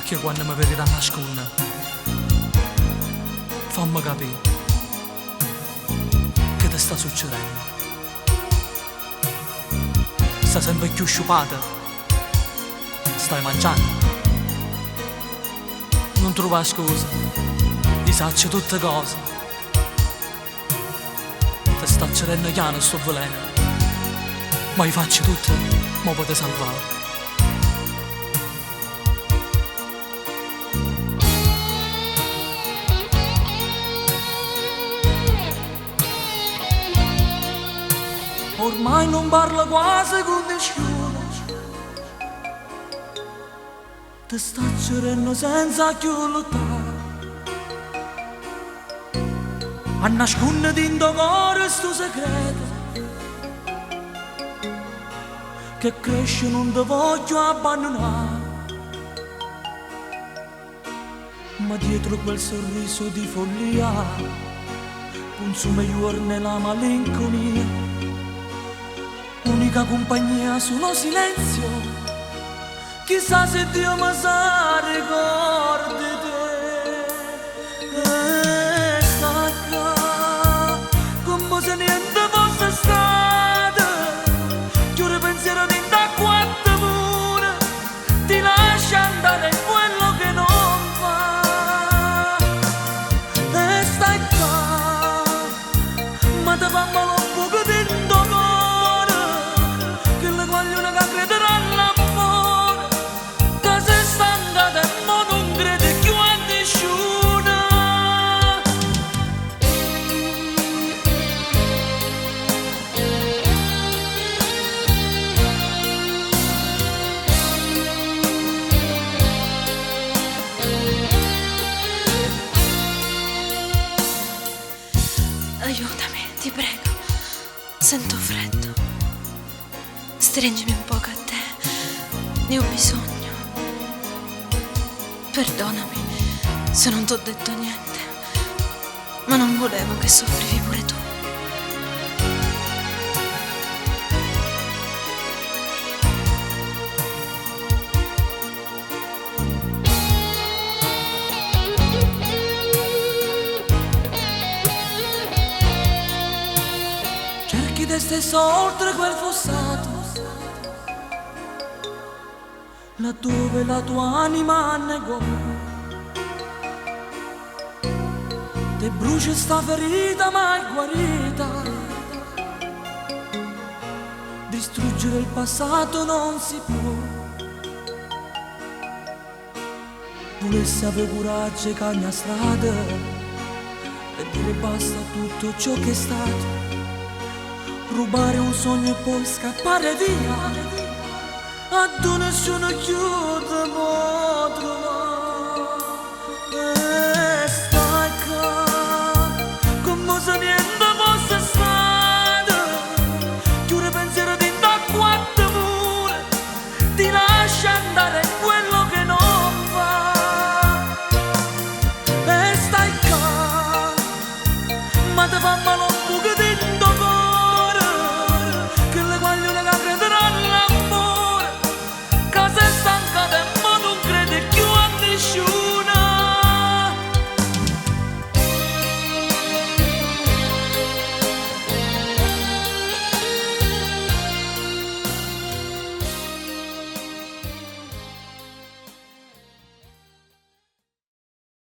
Che quando mi vedi a nascondere, fammi capire che ti sta succedendo. Stai sempre più sciupata, stai mangiando, non trova scusa, ti sacci tutte cose, ti sta accedendo chiaro sto veleno, ma li faccio tutte, ma potete salvare. Ormai non parlo quasi con nessuno, ti sta accedendo senza più lottare, a nascondere in tuo cuore sto segreto, che cresce non ti voglio abbandonare, ma dietro quel sorriso di follia consuma io nella malinconia. Unica compagnia solo silenzio, chissà se Dio mi sa ricordi te. Sta qua, come se niente fosse stato, chiude pensiero di da quattro mura, ti lascia andare quello che non fa. E stai qua, ma te fa male un poco di aiutami, ti prego. Sento freddo. Stringimi un poco a te. Ne ho bisogno. Perdonami se non t'ho detto niente, ma non volevo che soffrivi pure tu. Te stesso oltre quel fossato, laddove la tua anima annegò, te brucia sta ferita mai guarita, distruggere il passato non si può. Volessi avere coraggio che ogni strada e dire basta a tutto ciò che è stato, rubare un sogno e poi scappare via, a tu nessuno chiude potro.